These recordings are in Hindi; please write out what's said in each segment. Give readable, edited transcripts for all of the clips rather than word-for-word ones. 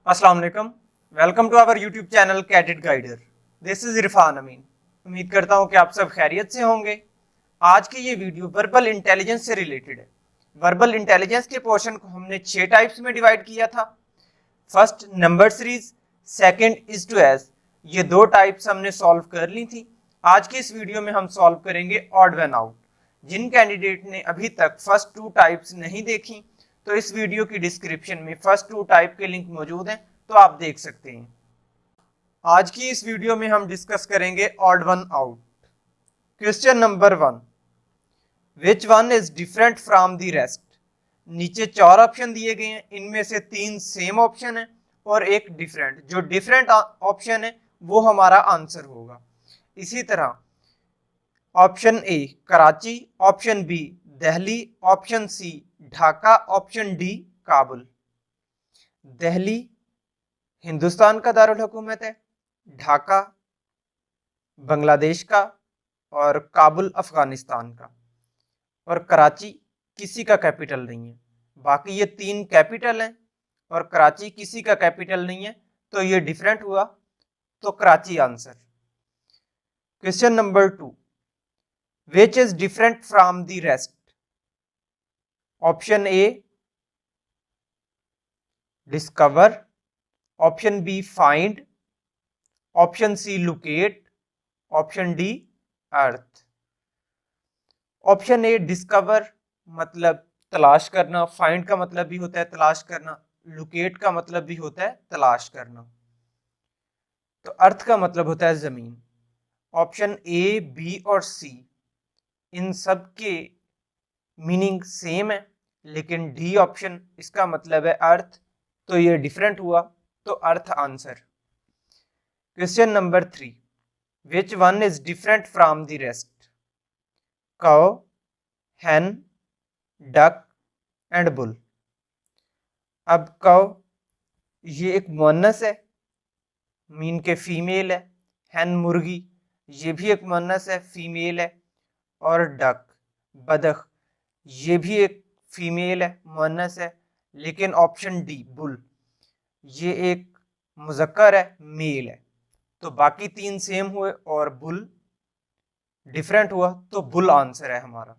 अस्सलाम वालेकुम। Welcome to our YouTube channel cadet guider. This is Irfan Amin. उम्मीद करता हूँ कि आप सब खैरियत से होंगे। आज की ये वीडियो वर्बल इंटेलिजेंस से रिलेटेड है। वर्बल इंटेलिजेंस के पोर्शन को हमने 6 टाइप्स में डिवाइड किया था। First number series, second is to as. ये 2 टाइप्स हमने सॉल्व कर ली थी। आज की इस वीडियो में हम सॉल्व करेंगे ऑड वन आउट। जिन कैंडिडेट ने अभी तक फर्स्ट 2 टाइप्स नहीं देखी तो इस वीडियो की डिस्क्रिप्शन में फर्स्ट 2 टाइप के लिंक मौजूद हैं, तो आप देख सकते हैं। आज की इस वीडियो में हम डिस्कस करेंगे odd one out. Question number 1, which one is different from the rest. नीचे 4 ऑप्शन दिए गए हैं, इनमें से 3 सेम ऑप्शन है और एक डिफरेंट। जो डिफरेंट ऑप्शन है वो हमारा आंसर होगा। इसी तरह option A Karachi, option B Delhi, option C Dhaka, option D Kabul. Delhi Hindustan का दारुल हुकूमत है, ढाका बांग्लादेश का और काबुल अफगानिस्तान का, और कराची किसी का कैपिटल नहीं है। बाकी ये 3 कैपिटल हैं और कराची किसी का कैपिटल नहीं है, तो ये डिफरेंट हुआ, तो Karachi answer. Question number 2, which is different from the rest. Option A discover, option B find, option C locate, option D earth. Option A discover मतलब तलाश करना, फाइंड का मतलब भी होता है तलाश करना, लोकेट का मतलब भी होता है तलाश करना, तो अर्थ का मतलब होता है जमीन। ऑप्शन ए, बी और सी इन सब के मीनिंग सेम है, लेकिन डी ऑप्शन इसका मतलब है अर्थ, तो ये डिफरेंट हुआ, तो earth answer. Question number 3, which one is different from the rest. Cow, hen, duck and bull. अब काउ ये एक मुअन्नस है, मीन के फीमेल है। hen मुर्गी, ये भी एक मुअन्नस है, फीमेल है। और डक बदख, ये भी एक फीमेल है, मुअन्नस है। लेकिन ऑप्शन डी बुल, ये एक मुज़क्कर है, मेल है। तो बाकी 3 सेम हुए और बुल डिफरेंट हुआ, तो बुल आंसर है हमारा।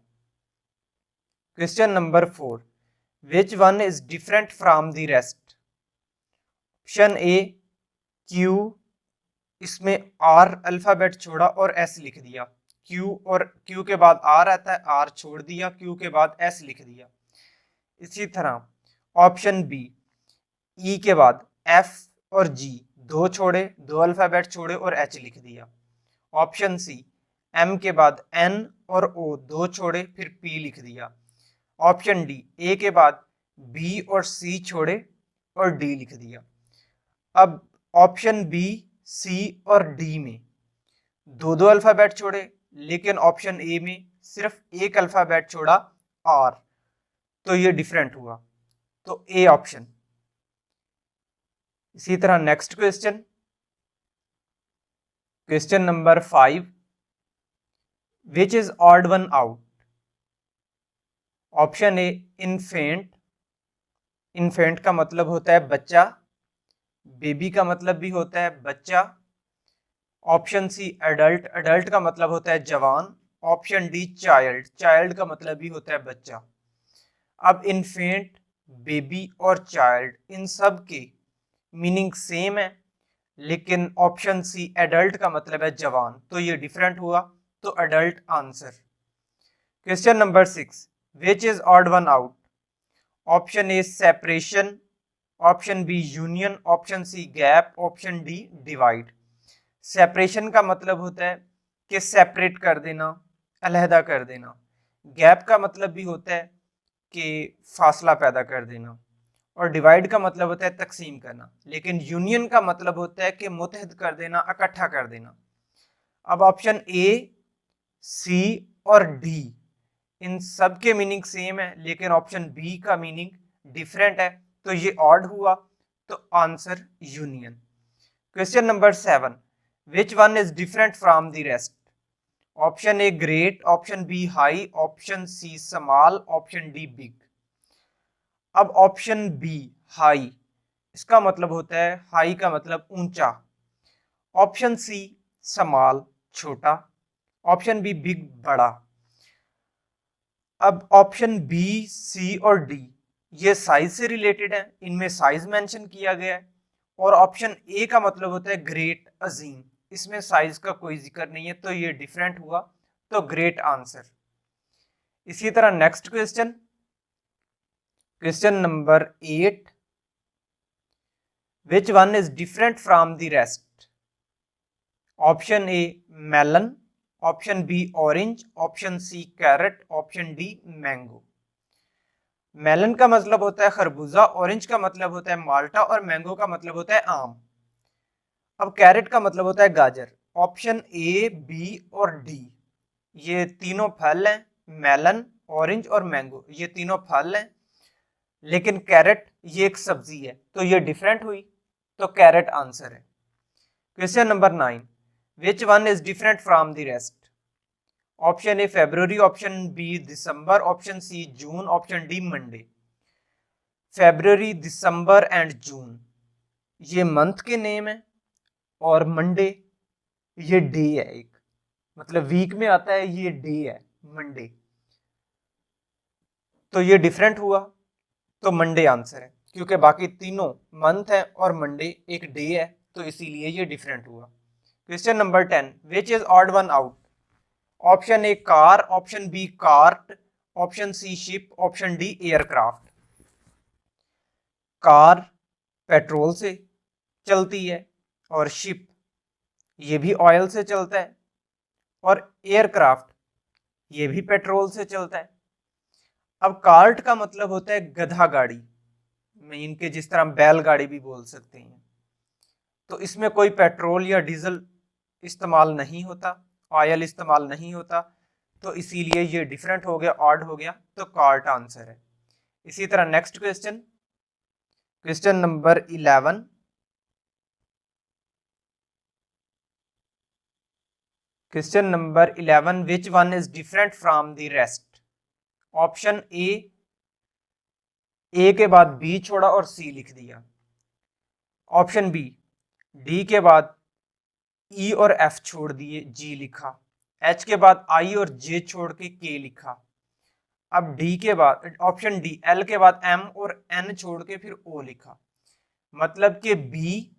Question number 4, which one is different from the rest. Option A Q, इसमें आर अल्फाबेट छोड़ा और एस लिख दिया। क्यू और क्यू के बाद आर आता है, आर छोड़ दिया, क्यू के बाद एस लिख दिया। इसी तरह ऑप्शन बी ई के बाद एफ और जी, 2 छोड़े, 2 अल्फाबेट छोड़े और एच लिख दिया। ऑप्शन सी एम के बाद एन और ओ, 2 छोड़े फिर पी लिख दिया। ऑप्शन डी ए के बाद बी और सी छोड़े और डी लिख दिया। अब ऑप्शन बी, सी और डी में 2 अल्फाबेट छोड़े, लेकिन ऑप्शन ए में सिर्फ एक अल्फाबेट छोड़ा, आर, तो ये डिफरेंट हुआ, तो ए ऑप्शन। इसी तरह next question, question number 5, which is odd one out. Option A infant, infant का मतलब होता है बच्चा, बेबी का मतलब भी होता है बच्चा। ऑप्शन सी एडल्ट, एडल्ट का मतलब होता है जवान। ऑप्शन डी चाइल्ड, चाइल्ड का मतलब भी होता है बच्चा। अब इन्फेंट, बेबी और चाइल्ड इन सब के मीनिंग सेम है, लेकिन ऑप्शन सी एडल्ट का मतलब है जवान, तो ये डिफरेंट हुआ, तो adult answer. Question number 6, which is odd one out. Option A separation, option B union, option C gap, option D divide. Separation का मतलब होता है कि सेपरेट कर देना, अलहदा कर देना। गैप का मतलब भी होता है कि फासला पैदा कर देना। और डिवाइड का मतलब होता है तकसीम करना। लेकिन यूनियन का मतलब होता है कि मुत्तहद कर देना, इकट्ठा कर देना। अब ऑप्शन ए, सी और डी इन सब के मीनिंग सेम है, लेकिन ऑप्शन बी का मीनिंग डिफरेंट है, तो ये ऑड हुआ, तो answer union. Question number 7, which one is different from the rest. Option A great, option B high, option C small, option D big. अब ऑप्शन बी हाई, इसका मतलब होता है हाई का मतलब ऊंचा। ऑप्शन सी स्मॉल छोटा। ऑप्शन बी बिग बड़ा। अब ऑप्शन बी सी और डी ये साइज से रिलेटेड है, इनमें साइज मेंशन किया गया है। और ऑप्शन ए का मतलब होता है ग्रेट अजीम, इसमें साइज का कोई जिक्र नहीं है, तो ये डिफरेंट हुआ, तो ग्रेट आंसर। इसी तरह next question, question number 8, which one is different from the rest? Option A melon, option B orange, option C carrot, option D mango. Melon का मतलब होता है खरबूजा, ऑरेंज का मतलब होता है माल्टा और मैंगो का मतलब होता है आम। अब कैरेट का मतलब होता है गाजर। ऑप्शन ए बी और डी ये तीनों फल हैं, मेलन ऑरेंज और मैंगो ये तीनों फल हैं, लेकिन कैरेट ये एक सब्जी है, तो ये डिफरेंट हुई, तो कैरेट आंसर है। Question number 9, which one is different from the rest? Option A February, option B December, option C June, option D Monday. February, December and June ये मंथ के नेम है, और मंडे ये डे है, एक मतलब वीक में आता है, ये डे है मंडे, तो ये डिफरेंट हुआ, तो मंडे आंसर है, क्योंकि बाकी तीनों मंथ है और मंडे एक डे है, तो इसीलिए ये डिफरेंट हुआ। Question number 10, which is odd one out? Option A car, option B cart, option C ship, option D aircraft. Car petrol से चलती है, और शिप ये भी ऑयल से चलता है, और एयरक्राफ्ट ये भी पेट्रोल से चलता है। अब कार्ट का मतलब होता है गधा गाड़ी, मीन के जिस तरह बैलगाड़ी भी बोल सकते हैं, तो इसमें कोई पेट्रोल या डीजल इस्तेमाल नहीं होता, ऑयल इस्तेमाल नहीं होता, तो इसीलिए ये डिफरेंट हो गया, ऑड हो गया, तो कार्ट आंसर है। इसी तरह next question, question number 11, question number 11, which one is different from the rest? Option ए के बाद बी छोड़ा और सी लिख दिया। ऑप्शन बी डी के बाद ई और एफ छोड़ दिए, जी लिखा। एच के बाद आई और जे छोड़ के के लिखा। अब डी के बाद ऑप्शन डी एल के बाद एम और एन छोड़ के फिर ओ लिखा। मतलब कि बी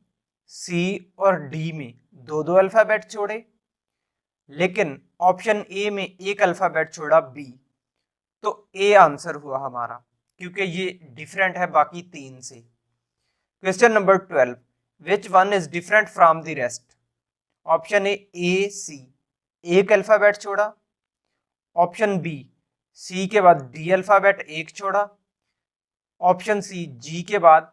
सी और डी में दो दो अल्फाबेट छोड़े, लेकिन ऑप्शन ए में एक अल्फाबेट छोड़ा बी, तो ए आंसर हुआ हमारा, क्योंकि ये डिफरेंट है बाकी तीन से। Question number 12, which one is different from the rest? Option A C एक अल्फाबेट छोड़ा, ऑप्शन बी सी के बाद डी अल्फाबेट एक छोड़ा, ऑप्शन सी जी के बाद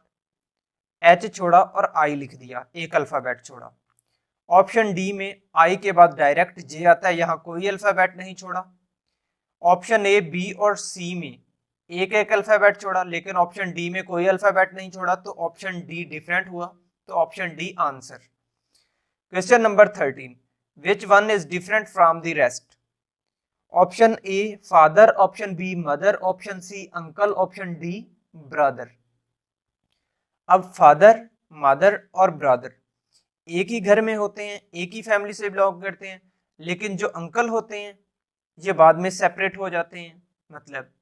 एच छोड़ा और आई लिख दिया, एक अल्फाबेट छोड़ा। ऑप्शन डी में आई के बाद डायरेक्ट जे आता है, यहां कोई अल्फाबेट नहीं छोड़ा। ऑप्शन ए बी और सी में एक एक अल्फाबेट छोड़ा, लेकिन ऑप्शन डी में कोई अल्फाबेट नहीं छोड़ा, तो ऑप्शन डी डिफरेंट हुआ, तो option D answer. Question number 13, which one is different from the rest? Option A father, option B mother, option C uncle, option D brother. अब फादर, मदर और ब्रदर एक ही घर में होते हैं, एक ही फैमिली से बिलोंग करते हैं, लेकिन जो अंकल होते हैं ये बाद में सेपरेट हो जाते हैं, मतलब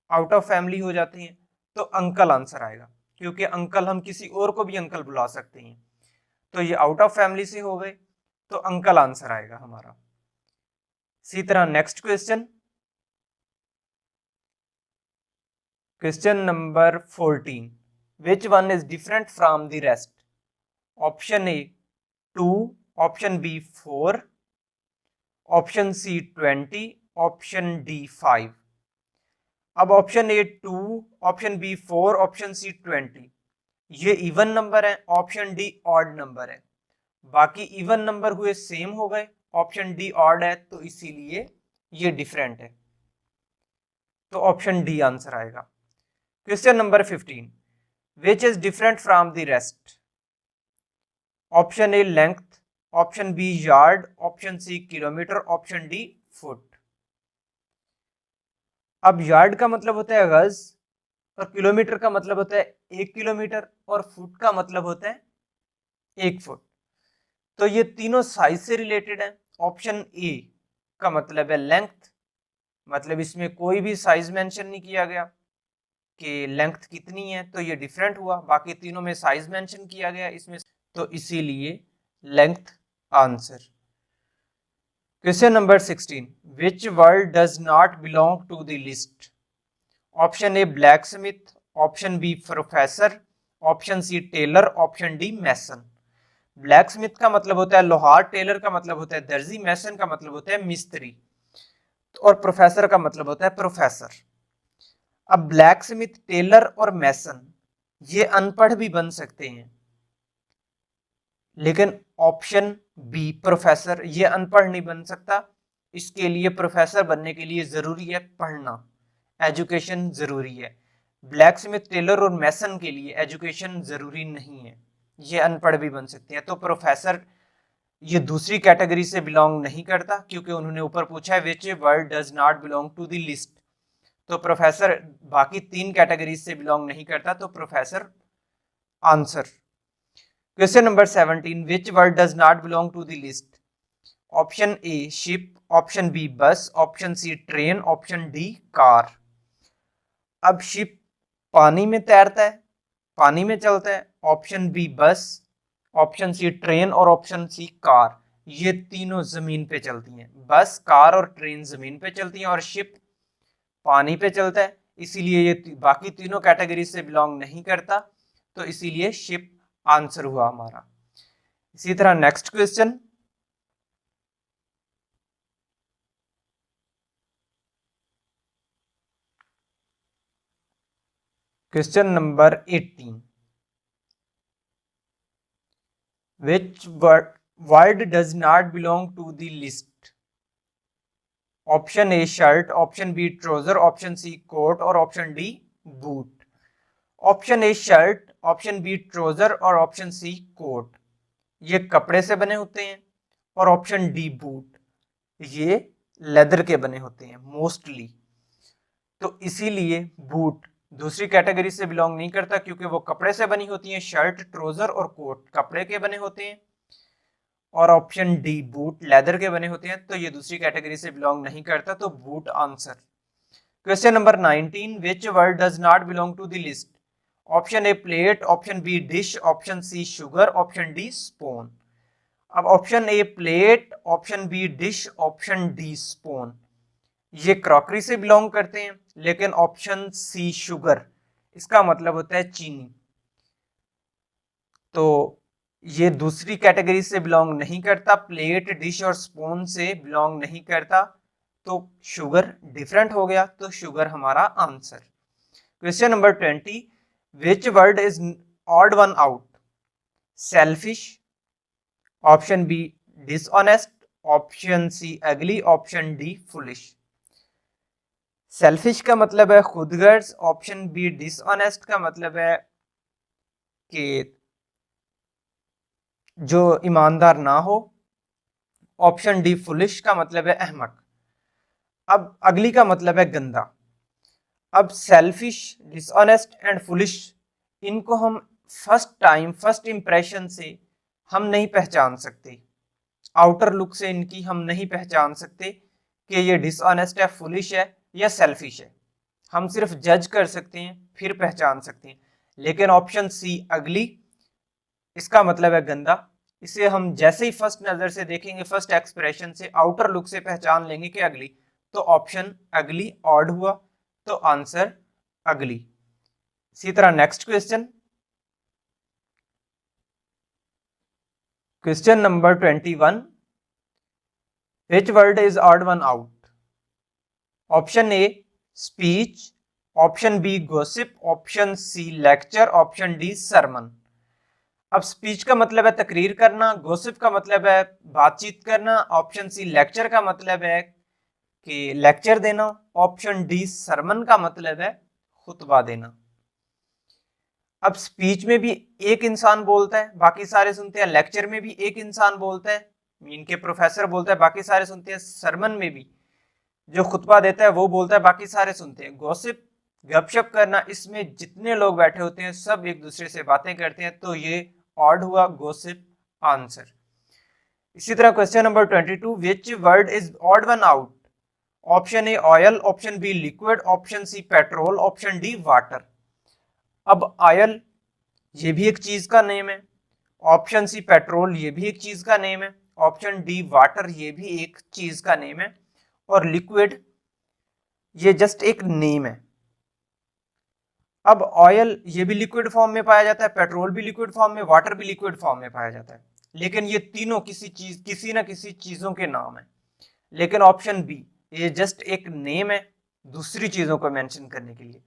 आउट ऑफ फैमिली हो जाते हैं, तो अंकल आंसर आएगा, क्योंकि अंकल हम किसी और को भी अंकल बुला सकते हैं, तो ये आउट ऑफ फैमिली से हो गए, तो अंकल आंसर आएगा हमारा। इसी तरह next question, question number 14, which one is different from the rest? Option A 2, option B 4, option C 20, option D 5। अब option A 2, option B 4, option C 20 ये इवन नंबर है, ऑप्शन डी ऑड नंबर है, बाकी इवन नंबर हुए सेम हो गए, ऑप्शन डी ऑड है, तो इसीलिए ये डिफरेंट है, तो ऑप्शन डी आंसर आएगा। Question number 15, which is different from the rest? Option A length, option B yard, option C kilometre, option D foot. अब यार्ड का मतलब होता है गज, और किलोमीटर का मतलब होता है 1 किलोमीटर, और फुट का मतलब होता है 1 फुट। तो ये तीनों साइज से रिलेटेड है। ऑप्शन ए का मतलब है लेंथ, मतलब इसमें कोई भी साइज मेंशन नहीं किया गया कि लेंथ कितनी है, तो ये डिफरेंट हुआ। बाकी तीनों में साइज मेंशन किया गया इसमें, तो इसीलिए length answer. Question number 16, which word does not belong to the list? Option A blacksmith, option B professor, option C tailor, option D mason. Blacksmith का मतलब होता है लोहार, टेलर का मतलब होता है दर्जी, मैसन का मतलब होता है मिस्त्री, और प्रोफेसर का मतलब होता है प्रोफेसर। अब ब्लैक स्मिथ, टेलर और मैसन ये अनपढ़ भी बन सकते हैं, लेकिन ऑप्शन बी प्रोफेसर ये अनपढ़ नहीं बन सकता। इसके लिए प्रोफेसर बनने के लिए जरूरी है पढ़ना, एजुकेशन जरूरी है। ब्लैक स्मिथ, टेलर और मैसन के लिए एजुकेशन जरूरी नहीं है, ये अनपढ़ भी बन सकते हैं। तो प्रोफेसर ये दूसरी कैटेगरी से बिलोंग नहीं करता, क्योंकि उन्होंने ऊपर पूछा है which word does not belong to the list. तो प्रोफेसर बाकी 3 कैटेगरी से बिलोंग नहीं करता, तो professor answer. Question number 17, which word does not belong to the list? Option A ship, option B bus, option C train, option D car. अब शिप पानी में तैरता है, पानी में चलता है। Option B bus, option C train और ऑप्शन सी कार, ये तीनों जमीन पे चलती हैं। बस, कार और ट्रेन जमीन पे चलती हैं, और शिप पानी पे चलता है, इसीलिए ये बाकी तीनों कैटेगरी से बिलोंग नहीं करता, तो इसीलिए शिप आंसर हुआ हमारा। इसी तरह next question, question number 18, which word does not belong to the list? Option A shirt, option B trouser, option C coat और option D boot. Option A shirt, option B trouser और ऑप्शन सी कोट, ये कपड़े से बने होते हैं, और ऑप्शन डी बूट, ये लेदर के बने होते हैं मोस्टली। तो इसीलिए बूट दूसरी कैटेगरी से बिलोंग नहीं करता, क्योंकि वो कपड़े से बनी होती हैं। शर्ट, ट्राउजर और कोट कपड़े के बने होते हैं, और ऑप्शन डी बूट लेदर के बने होते हैं, तो ये दूसरी कैटेगरी से बिलोंग नहीं करता, तो boot answer. Question number 19, which word does not belong to the list? Option A plate, option B dish, option C sugar, option D spoon. अब option A plate, option B dish, option D spoon, ये क्रॉकरी से बिलोंग करते हैं, लेकिन ऑप्शन सी शुगर, इसका मतलब होता है चीनी, तो ये दूसरी कैटेगरी से बिलोंग नहीं करता। प्लेट, डिश और स्पून से बिलोंग नहीं करता, तो शुगर डिफरेंट हो गया, तो शुगर हमारा answer. Question number 20, which word is odd one out? Selfish, option B dishonest, option C ugly, option D foolish. Selfish का मतलब है खुदगर्ज, ऑप्शन बी डिसऑनेस्ट का मतलब है कि जो ईमानदार ना हो, ऑप्शन डी फुलिश का मतलब है अहमक। अब अगली का मतलब है गंदा। अब सेल्फिश, डिसऑनेस्ट एंड फुलिश, इनको हम फर्स्ट टाइम, फर्स्ट इंप्रेशन से हम नहीं पहचान सकते, आउटर लुक से इनकी हम नहीं पहचान सकते कि ये डिसऑनेस्ट है, फुलिश है या सेल्फिश है। हम सिर्फ जज कर सकते हैं, फिर पहचान सकते हैं। लेकिन ऑप्शन सी अगली, इसका मतलब है गंदा, इसे हम जैसे ही फर्स्ट नजर से देखेंगे, फर्स्ट एक्सप्रेशन से, आउटर लुक से पहचान लेंगे कि अगली, तो ऑप्शन अगली ऑड हुआ, तो आंसर अगली। इसी तरह next question, question number 21, which word is odd one out? Option A speech, option B gossip, option C lecture, option D sermon. अब स्पीच का मतलब है तकरीर करना, गॉसिप का मतलब है बातचीत करना, ऑप्शन सी लेक्चर का मतलब है कि लेक्चर देना, ऑप्शन डी सरमन का मतलब है खुतबा देना। अब स्पीच में भी एक इंसान बोलता है, बाकी सारे सुनते हैं। लेक्चर में भी एक इंसान बोलता है, इनके प्रोफेसर बोलता है, बाकी सारे सुनते हैं। सरमन में भी जो खुतबा देता है वो बोलता है, बाकी सारे सुनते हैं। गॉसिप, गपशप करना, इसमें जितने लोग बैठे होते हैं सब एक दूसरे से बातें करते हैं, तो ये ऑड हुआ, गॉसिप आंसर। इसी तरह question number 22, which word is odd one out? Option A oil, option B liquid, option C petrol, option D water. अब ऑयल ये भी एक चीज का नेम है, ऑप्शन सी पेट्रोल ये भी एक चीज का नेम है, ऑप्शन डी वाटर ये भी एक चीज का नेम है, और लिक्विड ये जस्ट एक नेम है। अब ऑयल ये भी लिक्विड फॉर्म में पाया जाता है, पेट्रोल भी लिक्विड फॉर्म में, वाटर भी लिक्विड फॉर्म में पाया जाता है, लेकिन ये तीनों किसी ना किसी चीजों के नाम है। लेकिन ऑप्शन बी ये जस्ट एक नेम है दूसरी चीजों को मेंशन करने के लिए,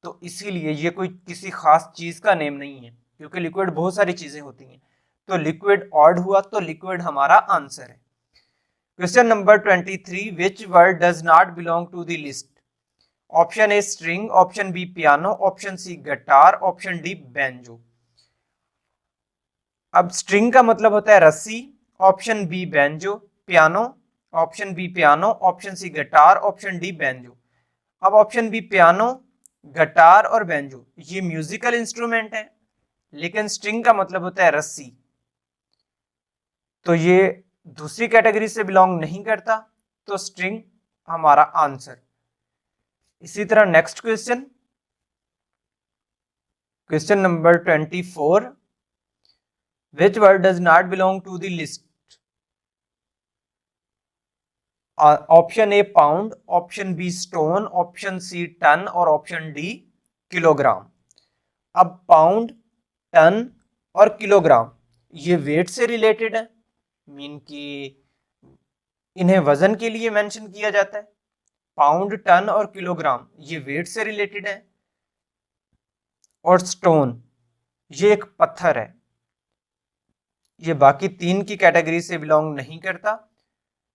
तो इसीलिए ये कोई किसी खास चीज का नेम नहीं है, क्योंकि लिक्विड बहुत सारी चीजें होती हैं। तो लिक्विड ऑड हुआ, तो लिक्विड हमारा आंसर है। Question number 23, which word does not belong to the list? Option A string, option B piano, option C guitar, option D banjo. अब स्ट्रिंग का मतलब होता है रस्सी, option B banjo, piano, option B piano, option C guitar, option D banjo. अब ऑप्शन बी पियानो, गिटार और बैंजो ये म्यूजिकल इंस्ट्रूमेंट है, लेकिन स्ट्रिंग का मतलब होता है रस्सी, तो ये दूसरी कैटेगरी से बिलोंग नहीं करता, तो स्ट्रिंग हमारा आंसर। इसी तरह next question, question number 24, which word does not belong to the list? Option A pound, option B stone, option C ton और ऑप्शन डी किलोग्राम। अब पाउंड, टन और किलोग्राम ये वेट से रिलेटेड है, मीन कि इन्हें वजन के लिए मेंशन किया जाता है। पाउंड, टन और किलोग्राम ये वेट से रिलेटेड है, और स्टोन ये एक पत्थर है, ये बाकी तीन की कैटेगरी से बिलोंग नहीं करता,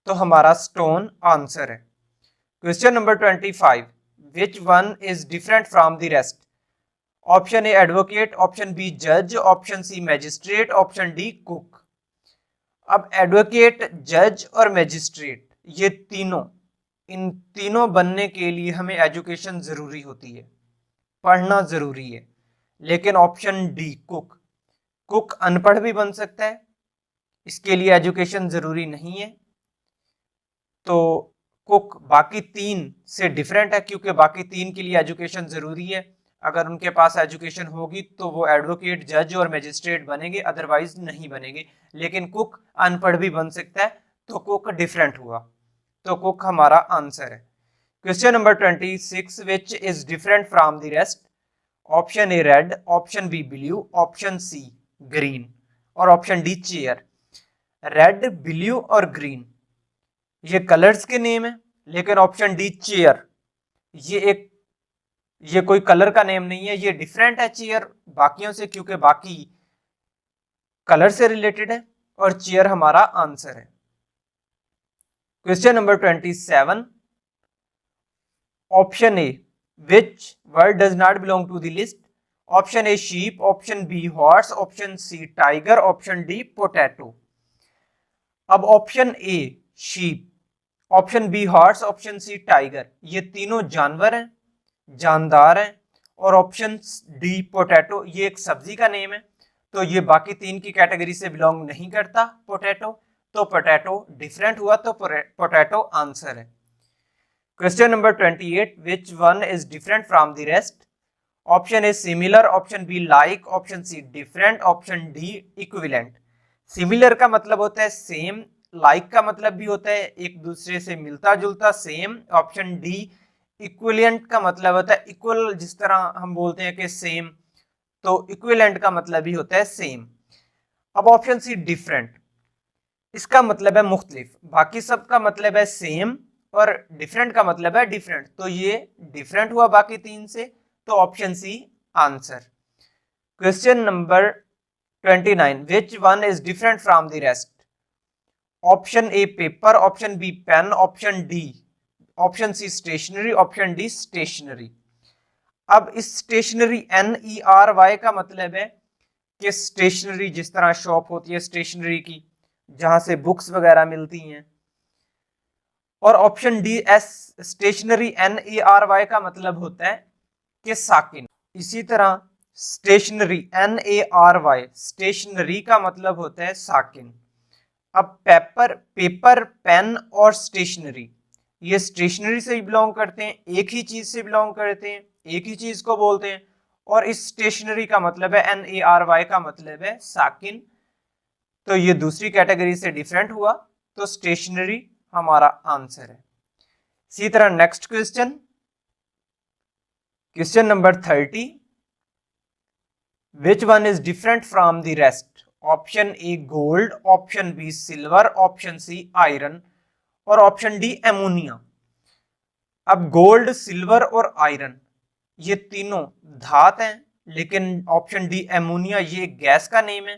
तो हमारा स्टोन आंसर है। Question number 25, which one is different from the rest? Option A advocate, option B जज, option C magistrate, option D cook. अब एडवोकेट, जज और मैजिस्ट्रेट ये तीनों, इन तीनों बनने के लिए हमें एजुकेशन जरूरी होती है, पढ़ना जरूरी है। लेकिन ऑप्शन डी कुक, कुक अनपढ़ भी बन सकता है, इसके लिए एजुकेशन जरूरी नहीं है। तो कुक बाकी तीन से डिफरेंट है, क्योंकि बाकी तीन के लिए एजुकेशन जरूरी है। अगर उनके पास एजुकेशन होगी तो वो एडवोकेट, जज और मैजिस्ट्रेट बनेंगे, अदरवाइज नहीं बनेंगे। लेकिन कुक अनपढ़ भी बन सकता है, तो कुक डिफरेंट हुआ, तो कुक हमारा आंसर है। Question number 26, which is different from the rest? Option A red, option B blue, option C green और option D chair. Red, blue और ग्रीन ये कलर्स के नेम है, लेकिन ऑप्शन डी चेयर ये कोई कलर का नेम नहीं है, ये डिफरेंट है चेयर बाकियों से, क्योंकि बाकी कलर से रिलेटेड है, और चेयर हमारा आंसर है। Question number 27, option A, which word does not belong to the list? Option A sheep, option B horse, option C tiger, option D potato. अब option A sheep, option B horse, option C tiger ये तीनों जानवर हैं, जानदार हैं, और ऑप्शन डी पोटैटो ये एक सब्जी का नेम है, तो ये बाकी तीन की कैटेगरी से बिलोंग नहीं करता पोटैटो, तो पोटैटो डिफरेंट हुआ, तो पोटैटो आंसर है। Question number 28, which one is different from the rest? Option A similar, option B like, option C different, option D equivalent. Similar का मतलब होता है सेम, लाइक का मतलब भी होता है एक दूसरे से मिलता जुलता, सेम। ऑप्शन डी इक्विवेलेंट का मतलब होता है इक्वल, जिस तरह हम बोलते हैं कि सेम, तो इक्विवेलेंट का मतलब भी होता है सेम। अब ऑप्शन सी डिफरेंट, इसका मतलब है मुख्तलिफ, बाकी सब का मतलब है सेम और डिफरेंट का मतलब है डिफरेंट, तो ये डिफरेंट हुआ बाकी तीन से, तो option C answer. Question number 29, which one is different from the rest? Option A paper, option B pen, option D, option C stationery, option D stationery. अब इस स्टेशनरी NERY का मतलब है कि स्टेशनरी, जिस तरह शॉप होती है स्टेशनरी की जहां से बुक्स वगैरह मिलती हैं, और option D S stationery NERY का मतलब होता है के साकिन। इसी तरह स्टेशनरी NARY, स्टेशनरी का मतलब होता है साकिन। अब पेपर, पेन और स्टेशनरी, ये स्टेशनरी से बिलोंग करते हैं, एक ही चीज से बिलोंग करते हैं, एक ही चीज को बोलते हैं। और इस स्टेशनरी का मतलब है NARY का मतलब है साकिन, तो ये दूसरी कैटेगरी से डिफरेंट हुआ, तो स्टेशनरी हमारा आंसर है। इसी तरह next question, question number 30, which one is different from the rest? Option A gold, option B silver, option C iron और ऑप्शन डी एमोनिया। अब गोल्ड, सिल्वर और आयरन ये तीनों धात हैं, लेकिन ऑप्शन डी एमोनिया ये गैस का नेम है।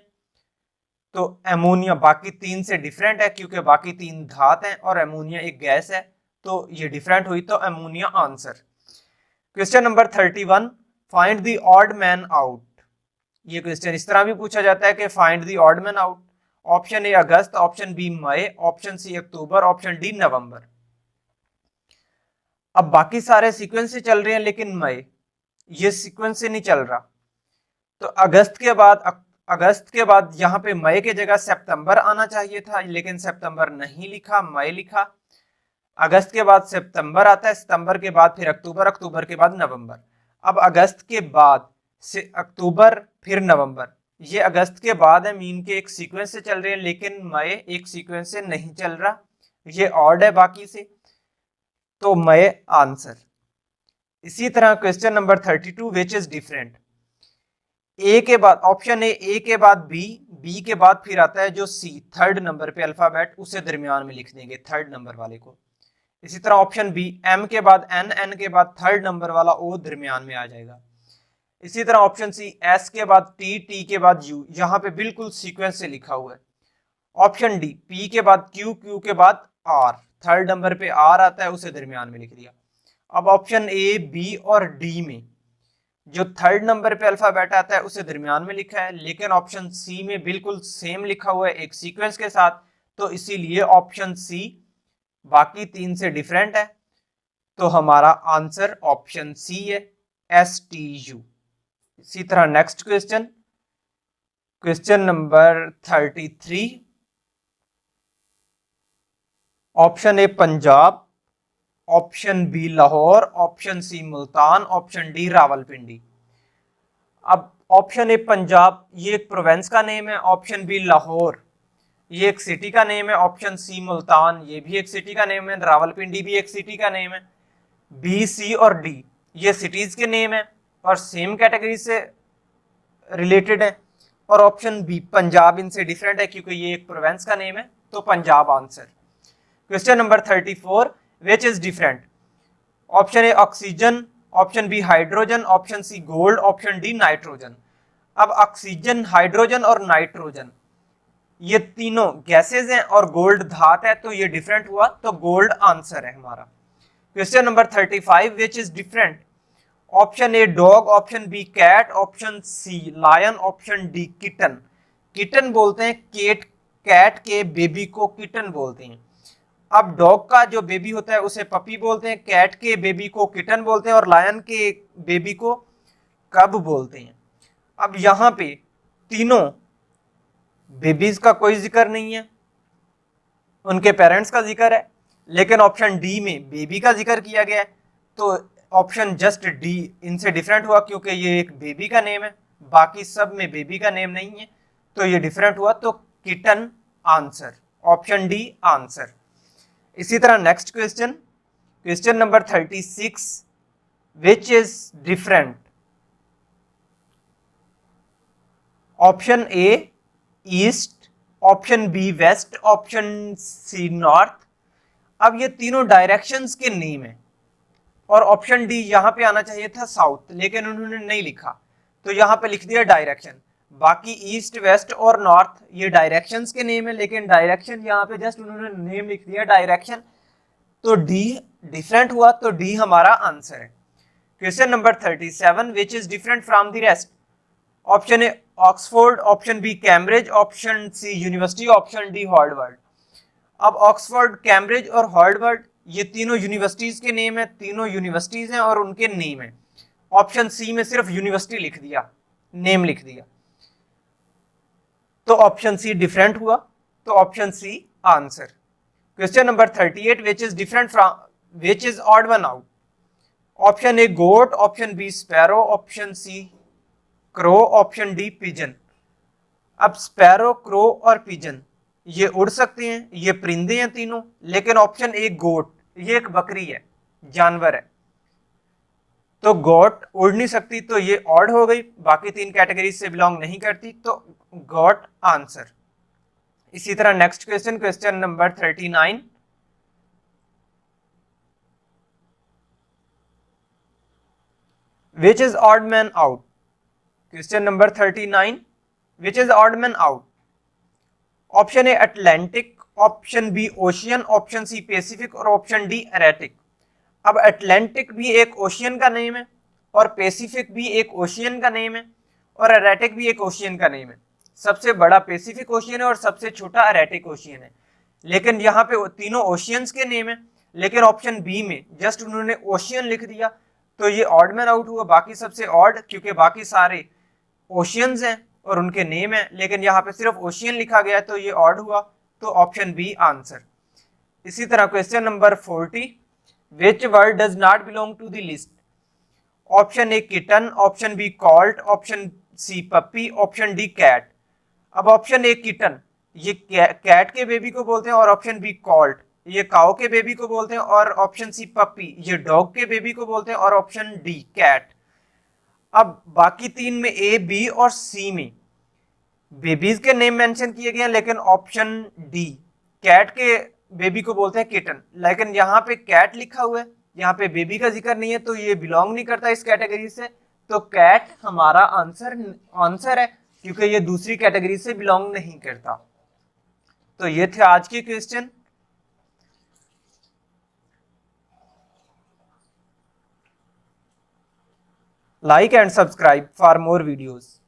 तो एमोनिया बाकी तीन से डिफरेंट है क्योंकि बाकी तीन धात हैं और एमोनिया एक गैस है, तो ये डिफरेंट हुई, तो ammonia answer. Question number 31, find the odd man out. ये क्वेश्चन इस तरह भी पूछा जाता है कि find the odd man out. Option A अगस्त, ऑप्शन बी मई, ऑप्शन सी अक्टूबर, ऑप्शन डी नवंबर। अब बाकी सारे सीक्वेंस से चल रहे हैं, लेकिन मई ये सीक्वेंस से नहीं चल रहा, तो अगस्त के बाद यहाँ पे मई के जगह सितंबर आना चाहिए था, लेकिन सितंबर नहीं लिखा, मई लिखा। अगस्त के बाद सितंबर आता है, सितंबर के बाद फिर अक्टूबर, अक्टूबर के बाद नवंबर। अब अगस्त के बाद से अक्टूबर फिर नवंबर, ये अगस्त के बाद है, मीन के एक सीक्वेंस से चल रहे हैं, लेकिन मई एक सीक्वेंस से नहीं चल रहा, ये ऑड है बाकी से, तो मई आंसर। इसी तरह question number 32, which is different? A के बाद ऑप्शन ए के बाद बी के बाद फिर आता है जो सी, थर्ड नंबर पे अल्फाबेट, उसे दरमियान में लिख देंगे थर्ड नंबर वाले को। इसी तरह ऑप्शन बी, एम के बाद एन के बाद थर्ड नंबर वाला ओ दरमियान में आ जाएगा। इसी तरह ऑप्शन सी, एस के बाद टी के बाद यू, यहाँ पे बिल्कुल सीक्वेंस से लिखा हुआ है। ऑप्शन डी, पी के बाद क्यू के बाद आर, थर्ड नंबर पे आर आता है, उसे दरमियान में लिख दिया। अब ऑप्शन ए, बी और डी में जो थर्ड नंबर पे अल्फाबेट आता है उसे दरमियान में लिखा है, लेकिन ऑप्शन सी में बिल्कुल सेम लिखा हुआ है एक सीक्वेंस के साथ, तो इसीलिए ऑप्शन सी बाकी तीन से डिफरेंट है, तो हमारा आंसर ऑप्शन सी है, STU। इसी तरह next question, question number 33, option A Punjab, option B Lahore, option C Multan, option D Rawalpindi. अब ऑप्शन ए पंजाब ये एक प्रोविंस का नेम है, ऑप्शन बी लाहौर ये एक सिटी का नेम है, ऑप्शन सी मुल्तान ये भी एक सिटी का नेम है, रावलपिंडी भी एक सिटी का नेम है। बी, सी और डी ये सिटीज के नेम है और सेम कैटेगरी से रिलेटेड है, और ऑप्शन बी पंजाब इनसे डिफरेंट है क्योंकि ये एक प्रोविंस का नेम है, तो Punjab answer. Question number 34, which is different? Option A oxygen, option B hydrogen, option C gold, option D nitrogen. अब ऑक्सीजन, हाइड्रोजन और नाइट्रोजन ये तीनों गैसेज हैं और गोल्ड धात है, तो ये डिफरेंट हुआ, तो गोल्ड आंसर है हमारा। Question number 35, which is different? Option A dog, option B cat, option C lion, option D kitten. Kitten बोलते हैं कैट के बेबी को किटन बोलते हैं। अब डॉग का जो बेबी होता है उसे पपी बोलते हैं, कैट के बेबी को किटन बोलते हैं और लायन के बेबी को कब बोलते हैं। अब यहाँ पे तीनों बेबीज का कोई जिक्र नहीं है, उनके पेरेंट्स का जिक्र है, लेकिन ऑप्शन डी में बेबी का जिक्र किया गया है, तो ऑप्शन जस्ट डी इनसे डिफरेंट हुआ क्योंकि ये एक बेबी का नेम है, बाकी सब में बेबी का नेम नहीं है, तो ये डिफरेंट हुआ, तो kitten answer, option D answer. इसी तरह next question, question number 36, which is different? Option A east, option B west, option C north. अब ये तीनों डायरेक्शंस के नेम है और ऑप्शन डी यहाँ पे आना चाहिए था साउथ, लेकिन उन्होंने नहीं लिखा, तो यहाँ पे लिख दिया डायरेक्शन। बाकी ईस्ट, वेस्ट और नॉर्थ ये डायरेक्शंस के नेम है, लेकिन डायरेक्शन यहाँ पे जस्ट उन्होंने नेम लिख दिया डायरेक्शन, तो डी डिफरेंट हुआ, तो डी हमारा आंसर है। Question number 37, which is different from the rest? Option A Oxford, option B Cambridge, option C university, option D Harvard. अब ऑक्सफोर्ड, कैम्ब्रिज और हार्वर्ड ये तीनों यूनिवर्सिटीज के नेम है, तीनों यूनिवर्सिटीज हैं और उनके नेम है। ऑप्शन सी में सिर्फ यूनिवर्सिटी लिख दिया, नेम लिख दिया, तो ऑप्शन सी डिफरेंट हुआ, तो option C answer. Question number 38, which is different from, which is odd one out? Option A goat, option B sparrow, option C crow, option D pigeon. अब स्पैरो, क्रो और पिजन ये उड़ सकते हैं, ये परिंदे हैं तीनों, लेकिन ऑप्शन ए गोट, ये एक बकरी है, जानवर है, तो गोट उड़ नहीं सकती, तो ये ऑड हो गई, बाकी तीन कैटेगरी से बिलोंग नहीं करती, तो गोट आंसर। इसी तरह next question, question number 39, which is odd man out? Question number 39, which is odd man out? Option A Atlantic, option B ocean, option C Pacific और ऑप्शन डी एरेटिक। अब अटलांटिक भी एक ओशियन का नेम है, और पैसिफिक भी एक ओशियन का नेम है, और एरेटिक भी एक ओशियन का नेम है। सबसे बड़ा पैसिफिक ओशियन है और सबसे छोटा एरेटिक ओशियन है, लेकिन यहाँ पे तीनों ओशियंस के नेम है, लेकिन ऑप्शन बी में जस्ट उन्होंने ओशियन लिख दिया, तो ये ऑड मैन आउट हुआ। बाकी सबसे ऑड, क्योंकि बाकी सारे ओशियंस हैं और उनके नेम है, लेकिन यहाँ पे सिर्फ ओशियन लिखा गया है, तो ये ऑड हुआ, तो ऑप्शन बी आंसर। इसी तरह question number 40, which word does not belong to the list? Option A kitten, option B colt, option C puppy, option D cat. अब ऑप्शन ए किटन, ये कैट के बेबी को बोलते हैं, और ऑप्शन बी कॉल्ट, ये काऊ के बेबी को बोलते हैं, और ऑप्शन सी पप्पी, ये डॉग के बेबी को बोलते हैं, और ऑप्शन डी कैट। अब बाकी तीन में ए, बी और सी में बेबीज के नेम मेंशन किए गए हैं, लेकिन ऑप्शन डी कैट के बेबी को बोलते हैं किटन, लेकिन यहाँ पे कैट लिखा हुआ है, यहाँ पे बेबी का जिक्र नहीं है, तो ये बिलोंग नहीं करता इस कैटेगरी से, तो कैट हमारा आंसर है, क्योंकि ये दूसरी कैटेगरी से बिलोंग नहीं करता। तो ये थे आज के question. Like and subscribe for more videos.